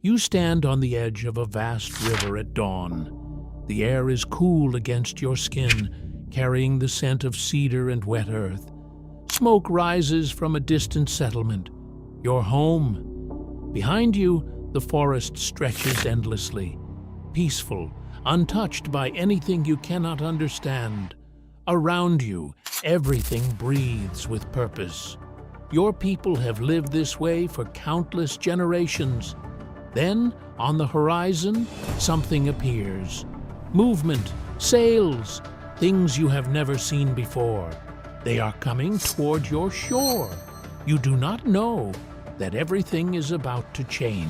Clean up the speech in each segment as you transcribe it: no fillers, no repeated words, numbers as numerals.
You stand on the edge of a vast river at dawn. The air is cool against your skin, carrying the scent of cedar and wet earth. Smoke rises from a distant settlement, your home. Behind you, the forest stretches endlessly, peaceful, untouched by anything you cannot understand. Around you, everything breathes with purpose. Your people have lived this way for countless generations. Then, on the horizon, something appears. Movement, sails, things you have never seen before. They are coming toward your shore. You do not know that everything is about to change.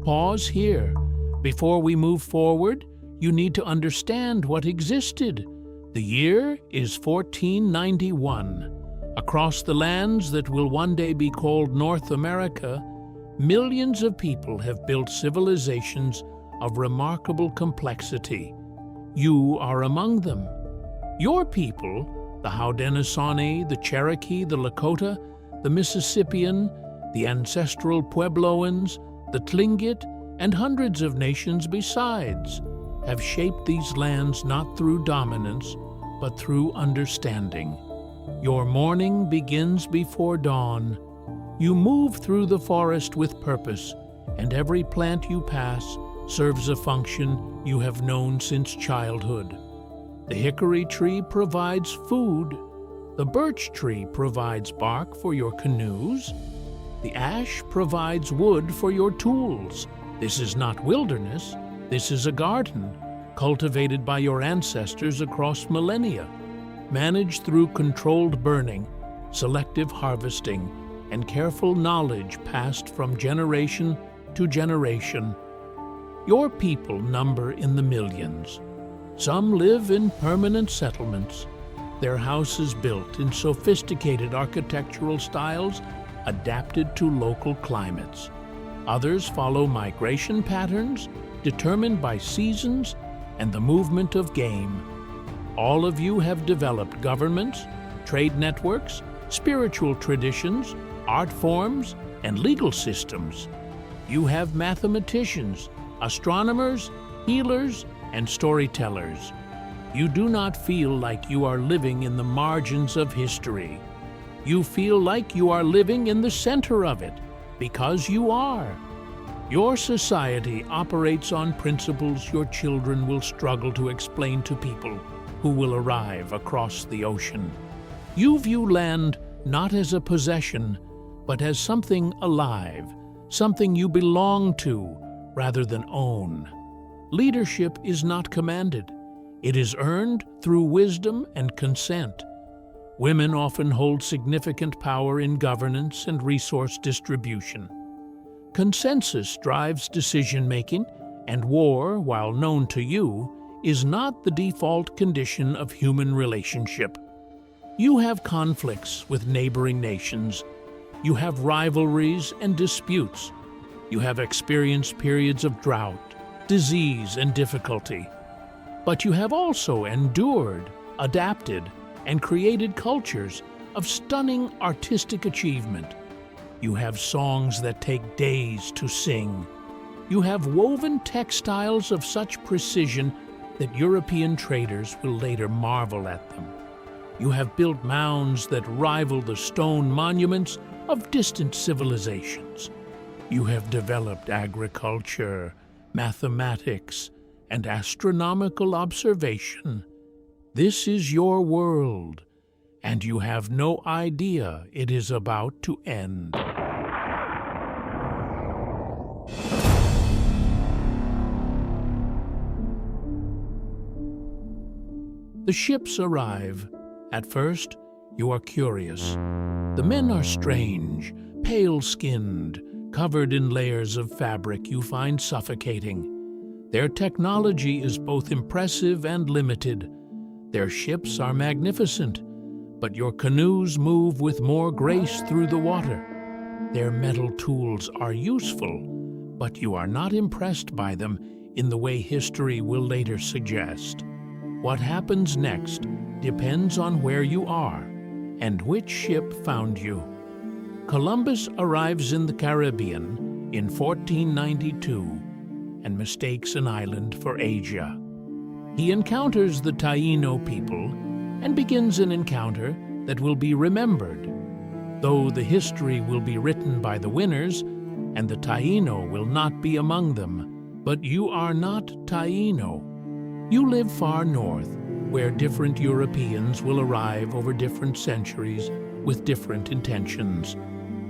Pause here. Before we move forward, you need to understand what existed. The year is 1491. Across the lands that will one day be called North America, millions of people have built civilizations of remarkable complexity. You are among them. Your people, the Haudenosaunee, the Cherokee, the Lakota, the Mississippian, the ancestral Puebloans, the Tlingit, and hundreds of nations besides, have shaped these lands not through dominance, but through understanding. Your morning begins before dawn. You move through the forest with purpose, and every plant you pass serves a function you have known since childhood. The hickory tree provides food. The birch tree provides bark for your canoes. The ash provides wood for your tools. This is not wilderness. This is a garden, cultivated by your ancestors across millennia, managed through controlled burning, selective harvesting, and careful knowledge passed from generation to generation. Your people number in the millions. Some live in permanent settlements, their houses built in sophisticated architectural styles adapted to local climates. Others follow migration patterns determined by seasons and the movement of game. All of you have developed governments, trade networks, spiritual traditions, art forms, and legal systems. You have mathematicians, astronomers, healers, and storytellers. You do not feel like you are living in the margins of history. You feel like you are living in the center of it, because you are. Your society operates on principles your children will struggle to explain to people who will arrive across the ocean. You view land not as a possession, but as something alive, something you belong to rather than own. Leadership is not commanded. It is earned through wisdom and consent. Women often hold significant power in governance and resource distribution. Consensus drives decision-making, and war, while known to you, is not the default condition of human relationship. You have conflicts with neighboring nations. You have rivalries and disputes. You have experienced periods of drought, disease, and difficulty. But you have also endured, adapted, and created cultures of stunning artistic achievement. You have songs that take days to sing. You have woven textiles of such precision that European traders will later marvel at them. You have built mounds that rival the stone monuments of distant civilizations. You have developed agriculture, mathematics, and astronomical observation. This is your world, and you have no idea it is about to end. The ships arrive. At first, you are curious. The men are strange, pale-skinned, covered in layers of fabric you find suffocating. Their technology is both impressive and limited. Their ships are magnificent, but your canoes move with more grace through the water. Their metal tools are useful, but you are not impressed by them in the way history will later suggest. What happens next depends on where you are and which ship found you. Columbus arrives in the Caribbean in 1492 and mistakes an island for Asia. He encounters the Taíno people and begins an encounter that will be remembered, though the history will be written by the winners and the Taíno will not be among them. But you are not Taíno. You live far north, where different Europeans will arrive over different centuries with different intentions.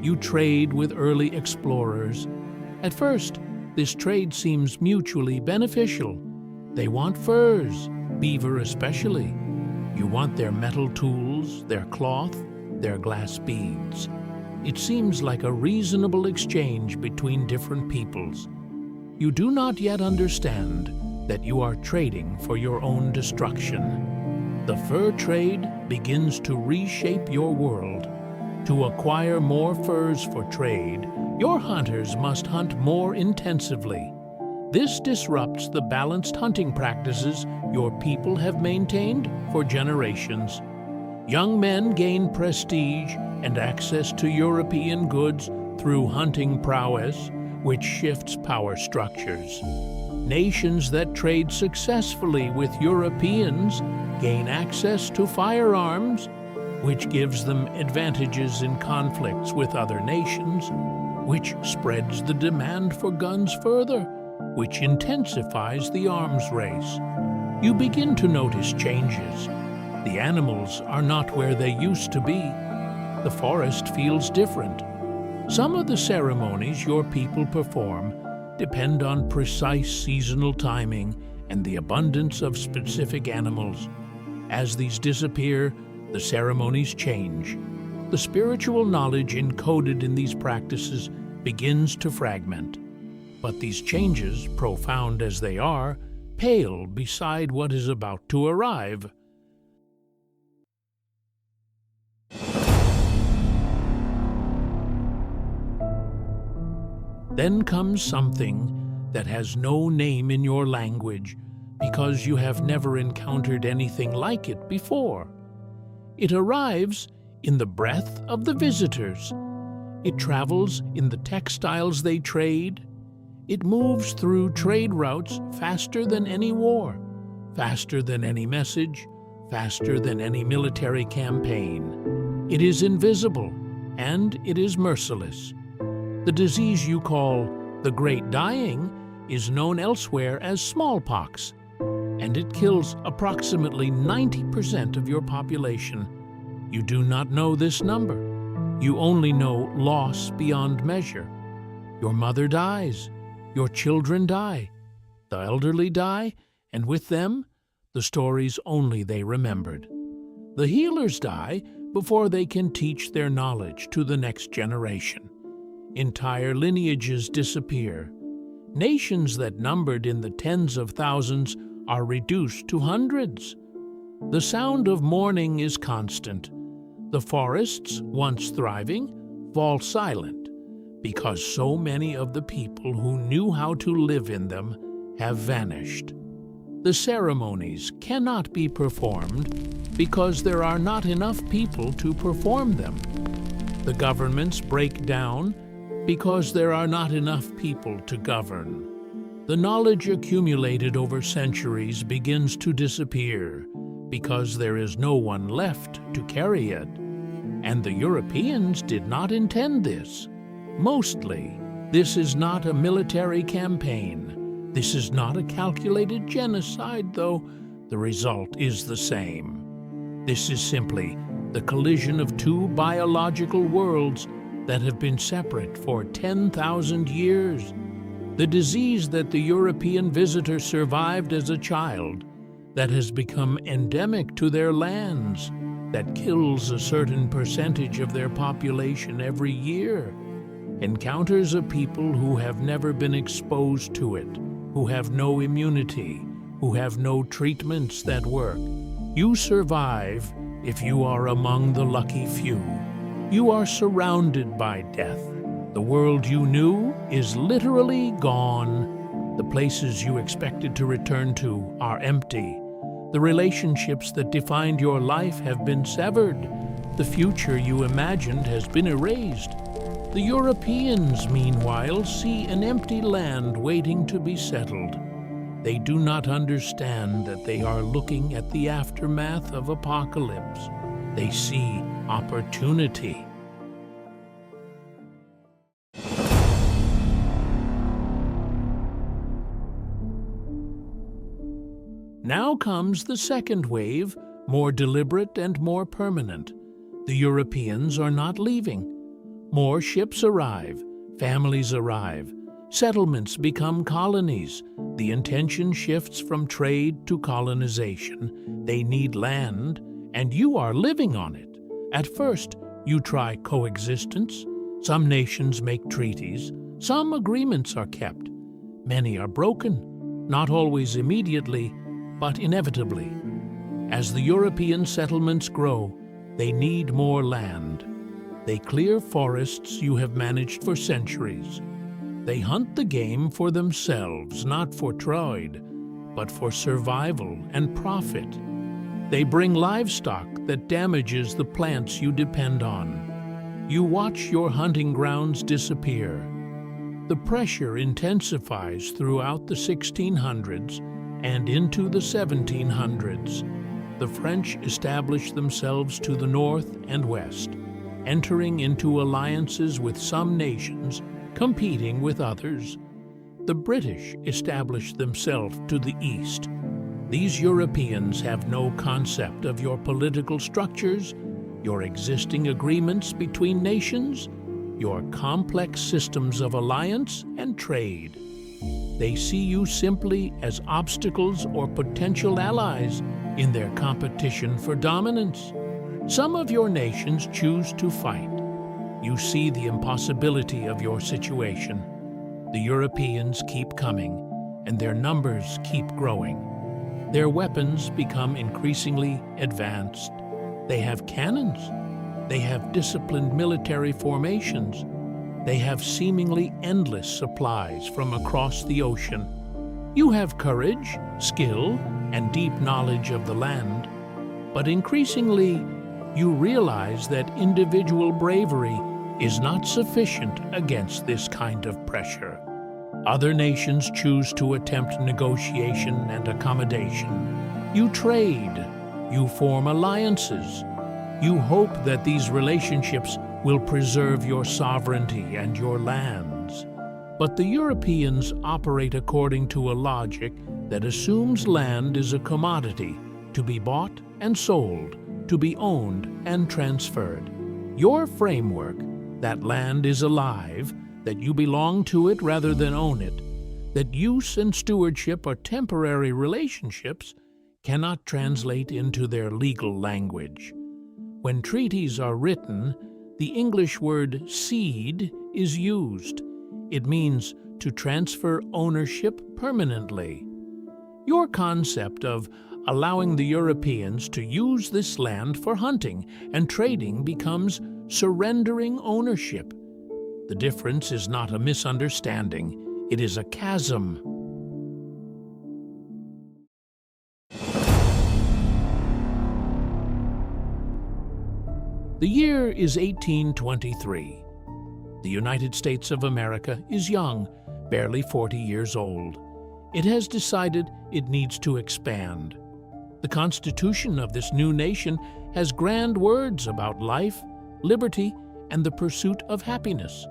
You trade with early explorers. At first, this trade seems mutually beneficial. They want furs, beaver especially. You want their metal tools, their cloth, their glass beads. It seems like a reasonable exchange between different peoples. You do not yet understand that you are trading for your own destruction. The fur trade begins to reshape your world. To acquire more furs for trade, your hunters must hunt more intensively. This disrupts the balanced hunting practices your people have maintained for generations. Young men gain prestige and access to European goods through hunting prowess, which shifts power structures. Nations that trade successfully with Europeans gain access to firearms, which gives them advantages in conflicts with other nations, which spreads the demand for guns further, which intensifies the arms race. You begin to notice changes. The animals are not where they used to be. The forest feels different. Some of the ceremonies your people perform depend on precise seasonal timing and the abundance of specific animals. As these disappear, the ceremonies change. The spiritual knowledge encoded in these practices begins to fragment. But these changes, profound as they are, pale beside what is about to arrive. Then comes something that has no name in your language because you have never encountered anything like it before. It arrives in the breath of the visitors. It travels in the textiles they trade. It moves through trade routes faster than any war, faster than any message, faster than any military campaign. It is invisible, and it is merciless. The disease you call the Great Dying is known elsewhere as smallpox, and it kills approximately 90% of your population. You do not know this number. You only know loss beyond measure. Your mother dies. Your children die. The elderly die, and with them, the stories only they remembered. The healers die before they can teach their knowledge to the next generation. Entire lineages disappear. Nations that numbered in the tens of thousands are reduced to hundreds. The sound of mourning is constant. The forests, once thriving, fall silent because so many of the people who knew how to live in them have vanished. The ceremonies cannot be performed because there are not enough people to perform them. The governments break down because there are not enough people to govern. The knowledge accumulated over centuries begins to disappear because there is no one left to carry it. And the Europeans did not intend this. Mostly, this is not a military campaign. This is not a calculated genocide, though the result is the same. This is simply the collision of two biological worlds that have been separate for 10,000 years. The disease that the European visitor survived as a child, that has become endemic to their lands, that kills a certain percentage of their population every year, encounters a people who have never been exposed to it, who have no immunity, who have no treatments that work. You survive if you are among the lucky few. You are surrounded by death. The world you knew is literally gone. The places you expected to return to are empty. The relationships that defined your life have been severed. The future you imagined has been erased. The Europeans, meanwhile, see an empty land waiting to be settled. They do not understand that they are looking at the aftermath of apocalypse. They see opportunity. Now comes the second wave, more deliberate and more permanent. The Europeans are not leaving. More ships arrive, families arrive, settlements become colonies. The intention shifts from trade to colonization. They need land, and you are living on it. At first, you try coexistence. Some nations make treaties. Some agreements are kept. Many are broken, not always immediately, but inevitably. As the European settlements grow, they need more land. They clear forests you have managed for centuries. They hunt the game for themselves, not for trade, but for survival and profit. They bring livestock that damages the plants you depend on. You watch your hunting grounds disappear. The pressure intensifies throughout the 1600s and into the 1700s. The French establish themselves to the north and west, entering into alliances with some nations, competing with others. The British establish themselves to the east. These Europeans have no concept of your political structures, your existing agreements between nations, your complex systems of alliance and trade. They see you simply as obstacles or potential allies in their competition for dominance. Some of your nations choose to fight. You see the impossibility of your situation. The Europeans keep coming, and their numbers keep growing. Their weapons become increasingly advanced. They have cannons. They have disciplined military formations. They have seemingly endless supplies from across the ocean. You have courage, skill, and deep knowledge of the land, but increasingly you realize that individual bravery is not sufficient against this kind of pressure. Other nations choose to attempt negotiation and accommodation. You trade. You form alliances. You hope that these relationships will preserve your sovereignty and your lands. But the Europeans operate according to a logic that assumes land is a commodity to be bought and sold, to be owned and transferred. Your framework, that land is alive, that you belong to it rather than own it, that use and stewardship are temporary relationships, cannot translate into their legal language. When treaties are written, the English word cede is used. It means to transfer ownership permanently. Your concept of allowing the Europeans to use this land for hunting and trading becomes surrendering ownership. The difference is not a misunderstanding, it is a chasm. The year is 1823. The United States of America is young, barely 40 years old. It has decided it needs to expand. The Constitution of this new nation has grand words about life, liberty, and the pursuit of happiness.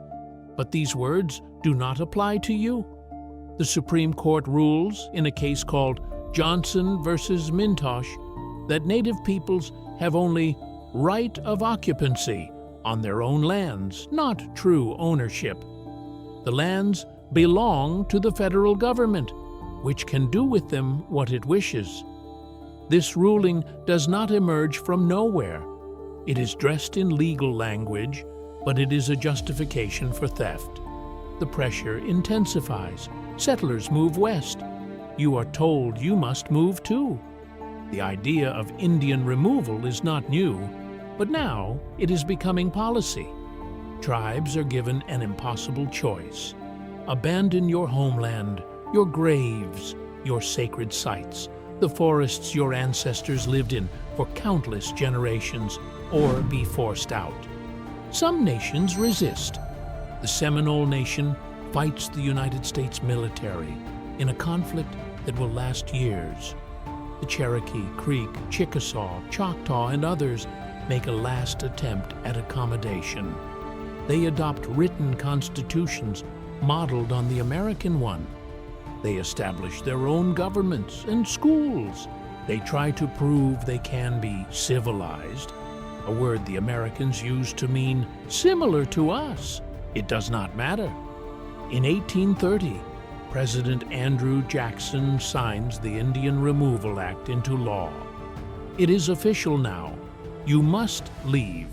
But these words do not apply to you. The Supreme Court rules in a case called Johnson versus Mintosh that Native peoples have only right of occupancy on their own lands, not true ownership. The lands belong to the federal government, which can do with them what it wishes. This ruling does not emerge from nowhere. It is dressed in legal language, but it is a justification for theft. The pressure intensifies. Settlers move west. You are told you must move too. The idea of Indian removal is not new, but now it is becoming policy. Tribes are given an impossible choice. Abandon your homeland, your graves, your sacred sites, the forests your ancestors lived in for countless generations, or be forced out. Some nations resist. The Seminole Nation fights the United States military in a conflict that will last years. The Cherokee, Creek, Chickasaw, Choctaw, and others make a last attempt at accommodation. They adopt written constitutions modeled on the American one. They establish their own governments and schools. They try to prove they can be civilized, a word the Americans use to mean similar to us. It does not matter. In 1830, President Andrew Jackson signs the Indian Removal Act into law. It is official now. You must leave.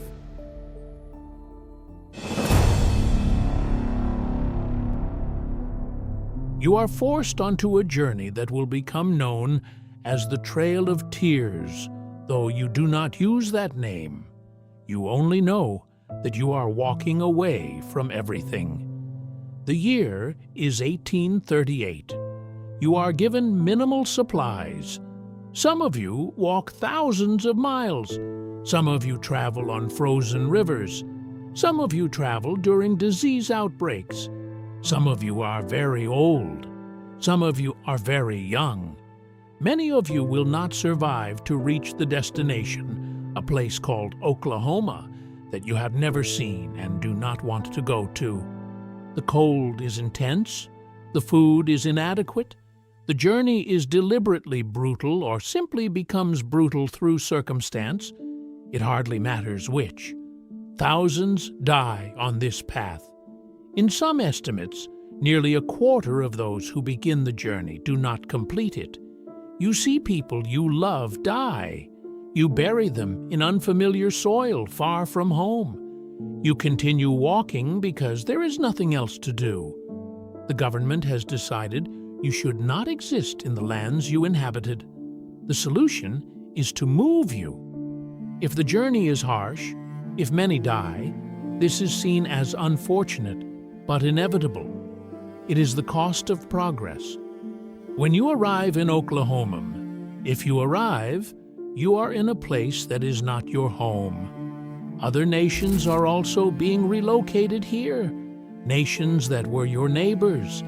You are forced onto a journey that will become known as the Trail of Tears, though you do not use that name. You only know that you are walking away from everything. The year is 1838. You are given minimal supplies. Some of you walk thousands of miles. Some of you travel on frozen rivers. Some of you travel during disease outbreaks. Some of you are very old. Some of you are very young. Many of you will not survive to reach the destination, a place called Oklahoma, that you have never seen and do not want to go to. The cold is intense. The food is inadequate. The journey is deliberately brutal or simply becomes brutal through circumstance. It hardly matters which. Thousands die on this path. In some estimates, nearly a quarter of those who begin the journey do not complete it. You see people you love die. You bury them in unfamiliar soil far from home. You continue walking because there is nothing else to do. The government has decided you should not exist in the lands you inhabited. The solution is to move you. If the journey is harsh, if many die, this is seen as unfortunate but inevitable. It is the cost of progress. When you arrive in Oklahoma, if you arrive, you are in a place that is not your home. Other nations are also being relocated here. Nations that were your neighbors.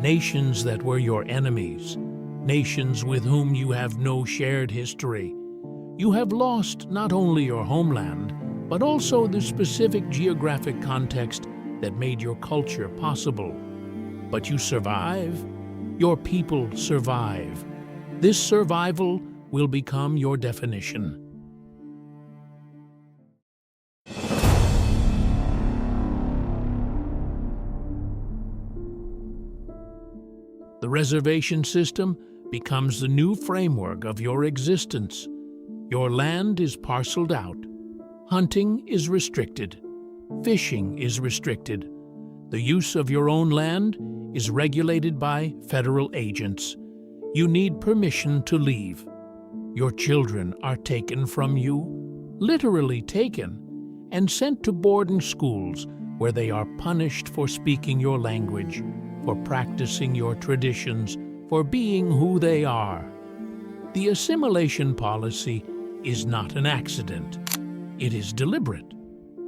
Nations that were your enemies. Nations with whom you have no shared history. You have lost not only your homeland, but also the specific geographic context that made your culture possible. But you survive. Your people survive. This survival will become your definition. The reservation system becomes the new framework of your existence. Your land is parceled out. Hunting is restricted. Fishing is restricted. The use of your own land is regulated by federal agents. You need permission to leave. Your children are taken from you, literally taken, and sent to boarding schools where they are punished for speaking your language, for practicing your traditions, for being who they are. The assimilation policy is not an accident. It is deliberate.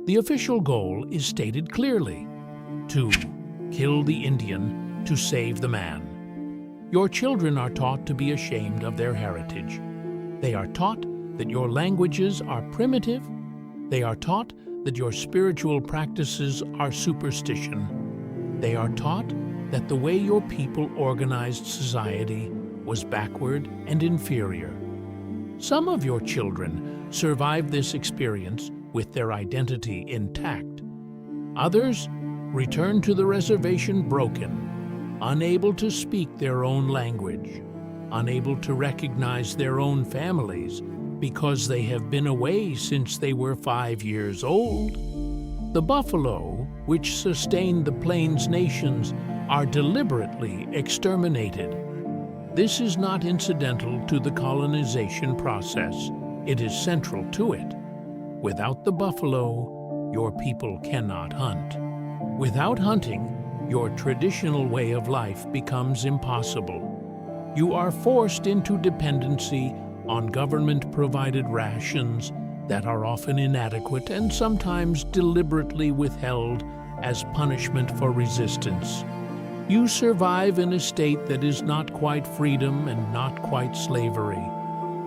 The official goal is stated clearly: to kill the Indian to save the man. Your children are taught to be ashamed of their heritage. They are taught that your languages are primitive. They are taught that your spiritual practices are superstition. They are taught that the way your people organized society was backward and inferior. Some of your children survive this experience with their identity intact. Others return to the reservation broken, unable to speak their own language, unable to recognize their own families because they have been away since they were 5 years old. The buffalo, which sustained the Plains nations, are deliberately exterminated. This is not incidental to the colonization process. It is central to it. Without the buffalo, your people cannot hunt. Without hunting, your traditional way of life becomes impossible. You are forced into dependency on government-provided rations that are often inadequate and sometimes deliberately withheld as punishment for resistance. You survive in a state that is not quite freedom and not quite slavery.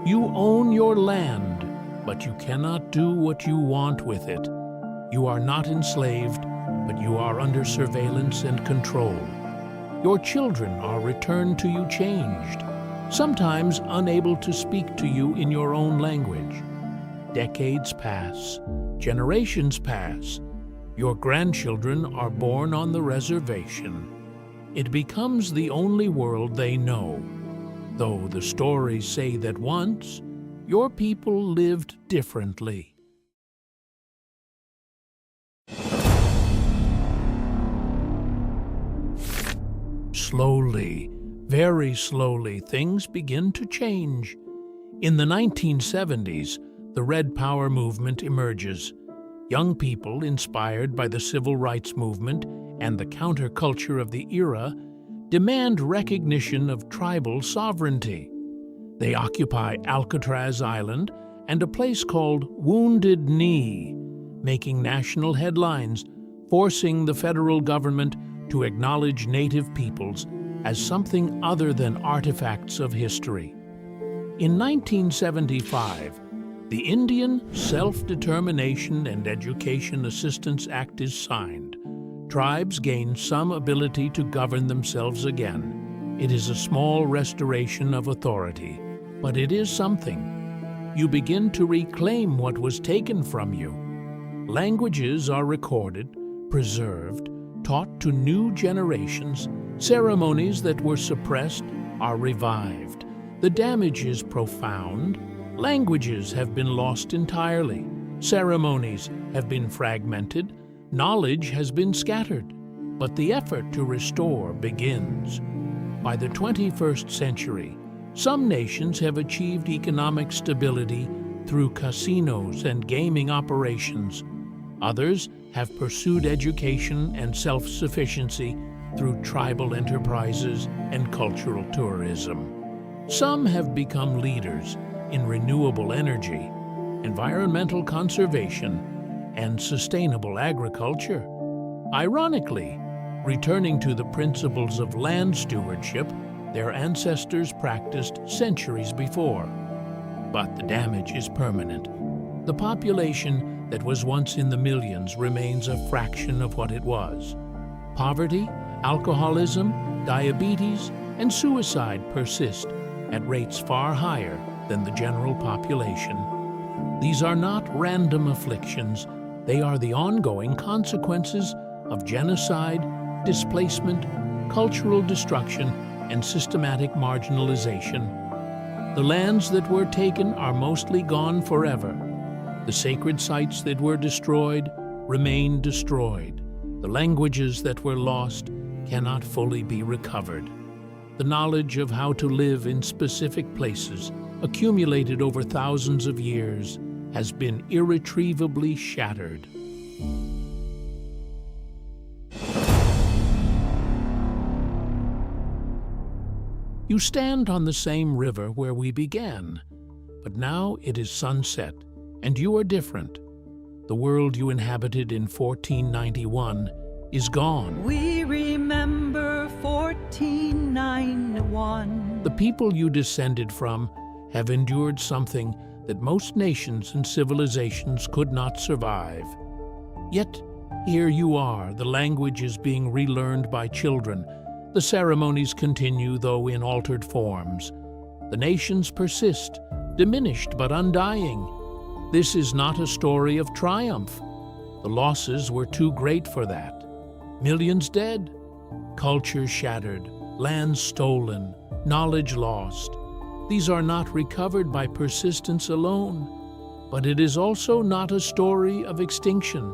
You own your land, but you cannot do what you want with it. You are not enslaved, but you are under surveillance and control. Your children are returned to you changed, sometimes unable to speak to you in your own language. Decades pass, generations pass. Your grandchildren are born on the reservation. It becomes the only world they know, though the stories say that once, your people lived differently. Slowly, very slowly, things begin to change. In the 1970s, the Red Power movement emerges. Young people, inspired by the civil rights movement and the counterculture of the era, demand recognition of tribal sovereignty. They occupy Alcatraz Island and a place called Wounded Knee, making national headlines, forcing the federal government to acknowledge native peoples as something other than artifacts of history. In 1975, the Indian Self-Determination and Education Assistance Act is signed. Tribes gain some ability to govern themselves again. It is a small restoration of authority, but it is something. You begin to reclaim what was taken from you. Languages are recorded, preserved, taught to new generations. Ceremonies that were suppressed are revived. The damage is profound. Languages have been lost entirely. Ceremonies have been fragmented. Knowledge has been scattered. But the effort to restore begins. By the 21st century, some nations have achieved economic stability through casinos and gaming operations. Others have pursued education and self-sufficiency through tribal enterprises and cultural tourism. Some have become leaders in renewable energy, environmental conservation, and sustainable agriculture. Ironically, returning to the principles of land stewardship their ancestors practiced centuries before. But the damage is permanent. The population that was once in the millions remains a fraction of what it was. Poverty, alcoholism, diabetes, and suicide persist at rates far higher than the general population. These are not random afflictions. They are the ongoing consequences of genocide, displacement, cultural destruction, and systematic marginalization. The lands that were taken are mostly gone forever. The sacred sites that were destroyed remain destroyed. The languages that were lost cannot fully be recovered. The knowledge of how to live in specific places, accumulated over thousands of years, has been irretrievably shattered. You stand on the same river where we began, but now it is sunset, and you are different. The world you inhabited in 1491 is gone. We remember 1491. The people you descended from have endured something that most nations and civilizations could not survive. Yet, here you are, the language is being relearned by children. The ceremonies continue, though in altered forms. The nations persist, diminished but undying. This is not a story of triumph. The losses were too great for that. Millions dead, culture shattered, lands stolen, knowledge lost. These are not recovered by persistence alone, but it is also not a story of extinction.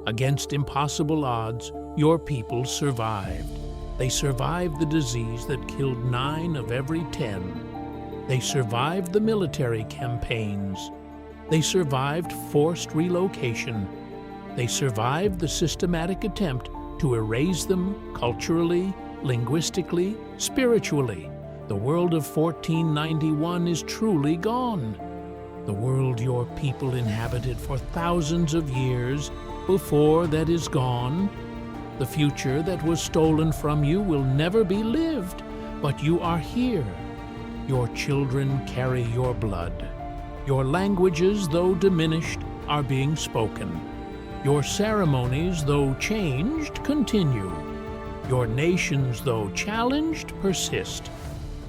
Against impossible odds, your people survived. They survived the disease that killed 9 of every 10. They survived the military campaigns. They survived forced relocation. They survived the systematic attempt to erase them culturally, linguistically, spiritually. The world of 1491 is truly gone. The world your people inhabited for thousands of years before that is gone. The future that was stolen from you will never be lived, but you are here. Your children carry your blood. Your languages, though diminished, are being spoken. Your ceremonies, though changed, continue. Your nations, though challenged, persist.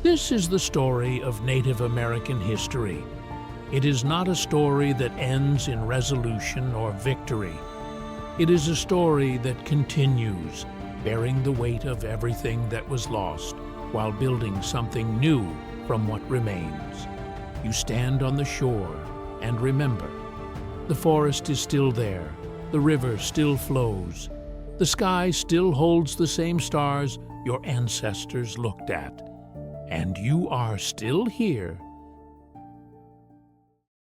This is the story of Native American history. It is not a story that ends in resolution or victory. It is a story that continues, bearing the weight of everything that was lost, while building something new from what remains. You stand on the shore and remember. The forest is still there, the river still flows, the sky still holds the same stars your ancestors looked at, and you are still here